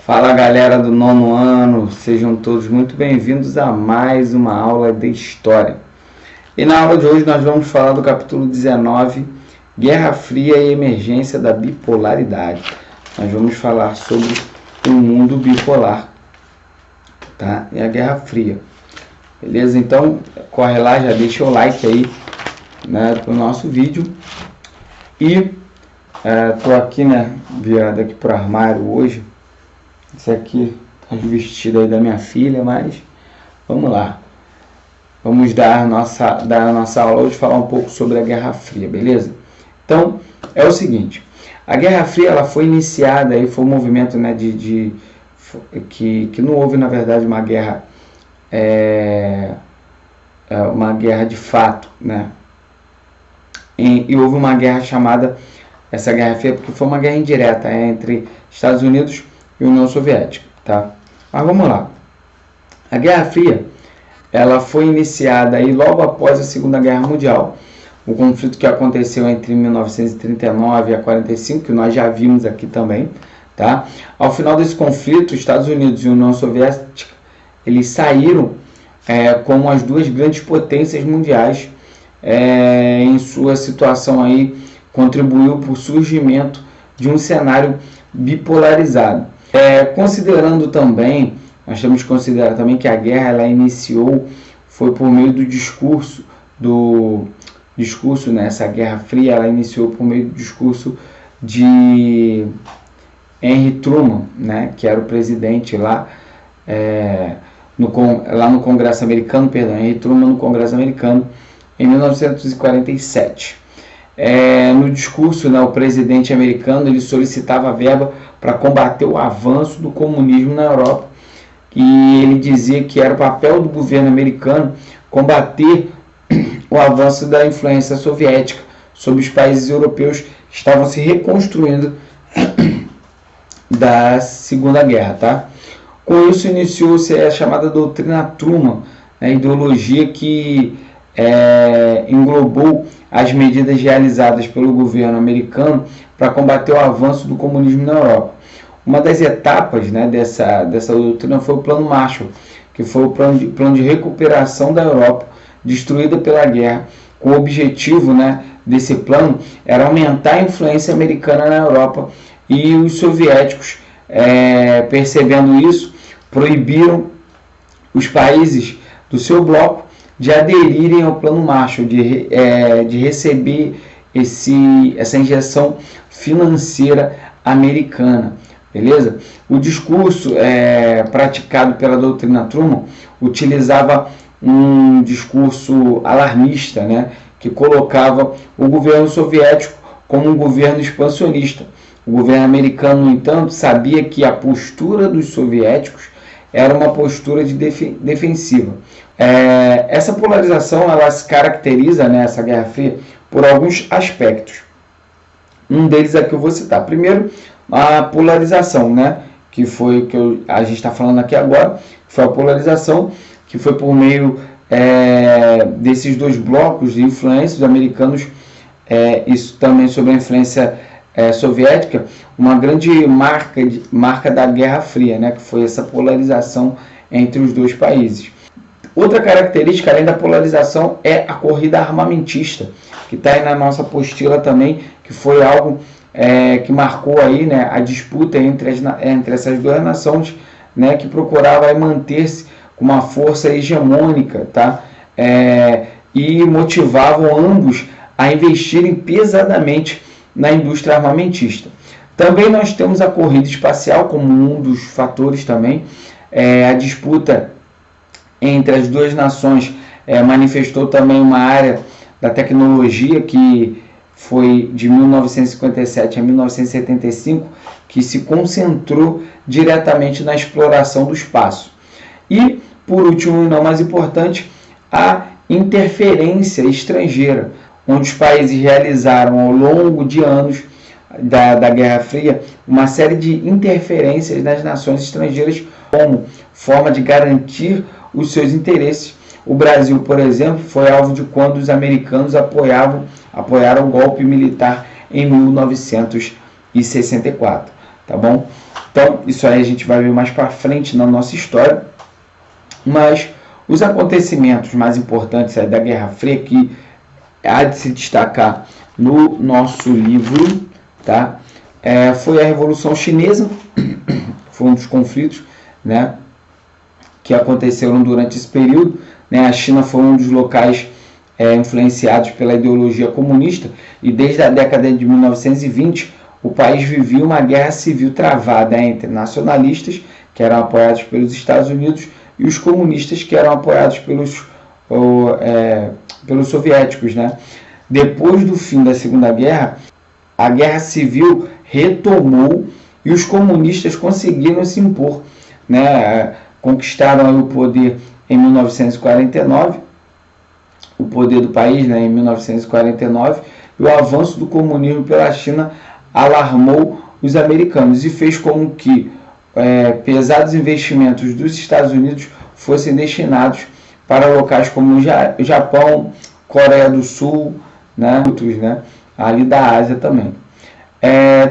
Fala galera do nono ano, sejam todos muito bem-vindos a mais uma aula de História. E na aula de hoje nós vamos falar do capítulo 19, Guerra Fria e Emergência da Bipolaridade. Nós vamos falar sobre o mundo bipolar, tá? E a Guerra Fria. Beleza? Então, corre lá, já deixa o like aí, né, pro nosso vídeo. E tô aqui, né, virado aqui pro armário hoje. Esse aqui é o vestido aí da minha filha, mas vamos lá. Vamos dar a nossa aula hoje, falar um pouco sobre a Guerra Fria, beleza? Então, é o seguinte. A Guerra Fria, ela foi iniciada, aí foi um movimento, né, que não houve, na verdade, uma guerra de fato, né? E houve uma guerra chamada, essa Guerra Fria, porque foi uma guerra indireta entre Estados Unidos e União Soviética, tá? Mas vamos lá. A Guerra Fria, ela foi iniciada aí logo após a Segunda Guerra Mundial. O conflito que aconteceu entre 1939 e 45, que nós já vimos aqui também, tá? Ao final desse conflito, Estados Unidos e União Soviética, eles saíram como as duas grandes potências mundiais. Em sua situação aí, contribuiu para o surgimento de um cenário bipolarizado. Considerando também, nós temos que considerar também que a guerra ela iniciou, foi por meio do discurso, né, essa Guerra Fria ela iniciou por meio do discurso de Henry Truman, né, que era o presidente lá, no Congresso Americano, Henry Truman no Congresso Americano, em 1947. No discurso, né, o presidente americano ele solicitava verba para combater o avanço do comunismo na Europa, e ele dizia que era o papel do governo americano combater o avanço da influência soviética sobre os países europeus que estavam se reconstruindo da Segunda Guerra, tá? Com isso iniciou-se a chamada doutrina Truman, a ideologia que englobou as medidas realizadas pelo governo americano para combater o avanço do comunismo na Europa. Uma das etapas, né, dessa doutrina foi o Plano Marshall, que foi o plano de recuperação da Europa destruída pela guerra, com o objetivo, né, desse plano era aumentar a influência americana na Europa, e os soviéticos, percebendo isso, proibiram os países do seu bloco de aderirem ao Plano Marshall, de receber essa injeção financeira americana, beleza? O discurso praticado pela doutrina Truman utilizava um discurso alarmista, né, que colocava o governo soviético como um governo expansionista. O governo americano, no entanto, sabia que a postura dos soviéticos era uma postura defensiva. Essa polarização ela se caracteriza, né, essa Guerra Fria, por alguns aspectos. Um deles é que eu vou citar. Primeiro, a polarização, né, que foi que a gente está falando aqui agora, foi a polarização que foi por meio desses dois blocos de influência dos americanos, isso também sobre a influência soviética, uma grande marca da Guerra Fria, né, que foi essa polarização entre os dois países. Outra característica, além da polarização, é a corrida armamentista, que está aí na nossa apostila também, que foi algo que marcou aí, né, a disputa entre essas duas nações, né, que procurava manter-se com uma força hegemônica, tá? E motivavam ambos a investirem pesadamente na indústria armamentista. Também nós temos a corrida espacial como um dos fatores também. A disputa entre as duas nações manifestou também uma área da tecnologia que foi de 1957 a 1975, que se concentrou diretamente na exploração do espaço. E, por último e não mais importante, a interferência estrangeira, onde os países realizaram ao longo de anos da Guerra Fria uma série de interferências nas nações estrangeiras como forma de garantir os seus interesses. O Brasil, por exemplo, foi alvo de quando os americanos apoiaram o golpe militar em 1964, tá bom? Então, isso aí a gente vai ver mais para frente na nossa história. Mas os acontecimentos mais importantes aí da Guerra Fria, que há de se destacar no nosso livro, tá? Foi a Revolução Chinesa, foi um dos conflitos, né, que aconteceram durante esse período, né? A China foi um dos locais influenciados pela ideologia comunista, e desde a década de 1920 o país vivia uma guerra civil travada entre nacionalistas, que eram apoiados pelos Estados Unidos, e os comunistas, que eram apoiados pelos soviéticos, né? Depois do fim da Segunda Guerra, a guerra civil retomou e os comunistas conseguiram se impor, né? Conquistaram aí o poder em 1949, o poder do país, né, em 1949, e o avanço do comunismo pela China alarmou os americanos e fez com que pesados investimentos dos Estados Unidos fossem destinados para locais como o Japão, Coreia do Sul, né, ali da Ásia também.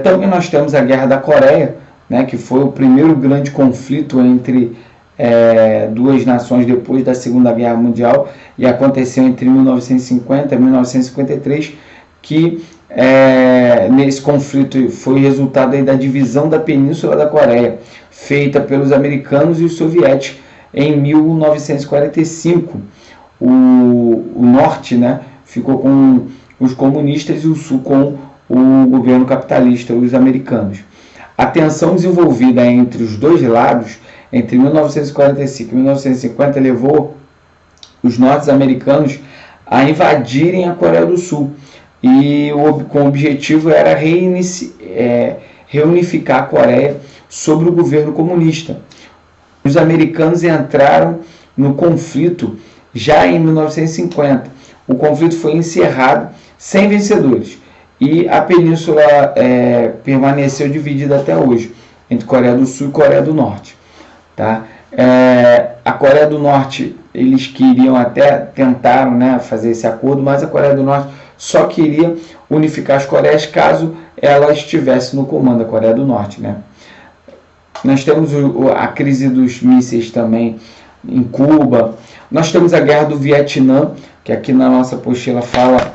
Também nós temos a Guerra da Coreia, né, que foi o primeiro grande conflito entre duas nações depois da Segunda Guerra Mundial, e aconteceu entre 1950 e 1953, que nesse conflito foi resultado aí da divisão da Península da Coreia, feita pelos americanos e os soviéticos em 1945. O norte, né, ficou com os comunistas e o sul com o governo capitalista, os americanos. A tensão desenvolvida entre os dois lados entre 1945 e 1950 levou os norte-americanos a invadirem a Coreia do Sul, e com o objetivo era reunificar a Coreia sob o governo comunista. Os americanos entraram no conflito já em 1950. O conflito foi encerrado sem vencedores e a península permaneceu dividida até hoje entre Coreia do Sul e Coreia do Norte. Tá? A Coreia do Norte, eles queriam tentaram, né, fazer esse acordo, mas a Coreia do Norte só queria unificar as Coreias caso ela estivesse no comando da Coreia do Norte, né? Nós temos a crise dos mísseis também em Cuba. Nós temos a Guerra do Vietnã, que aqui na nossa apostila fala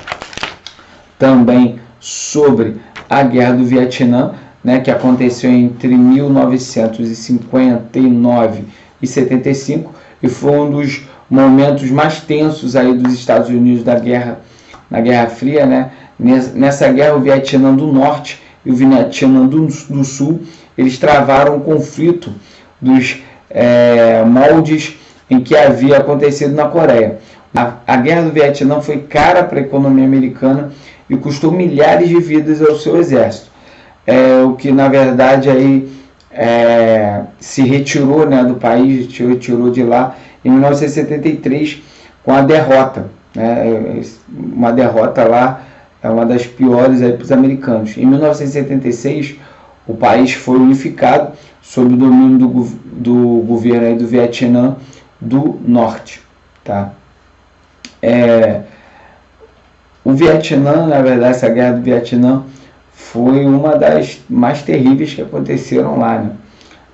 também sobre a Guerra do Vietnã, né, que aconteceu entre 1959 e 75, e foi um dos momentos mais tensos aí dos Estados Unidos na Guerra Fria, né? Nessa guerra, o Vietnã do Norte e o Vietnã do Sul, eles travaram um conflito dos moldes em que havia acontecido na Coreia. A guerra do Vietnã foi cara para a economia americana e custou milhares de vidas ao seu exército. O que na verdade aí se retirou, né, do país, se retirou de lá em 1973 com a derrota, né? Uma derrota lá é uma das piores para os americanos. Em 1976 o país foi unificado sob o domínio do governo aí do Vietnã do Norte, tá? O Vietnã, na verdade, essa guerra do Vietnã foi uma das mais terríveis que aconteceram lá, né?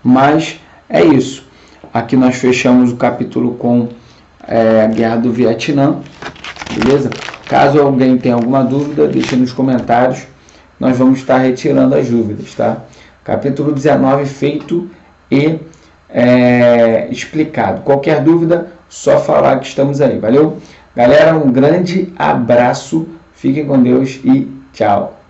Mas é isso. Aqui nós fechamos o capítulo com a Guerra do Vietnã, beleza? Caso alguém tenha alguma dúvida, deixe nos comentários. Nós vamos estar retirando as dúvidas, tá? Capítulo 19 feito e explicado. Qualquer dúvida, só falar que estamos aí. Valeu? Galera, um grande abraço. Fiquem com Deus e tchau.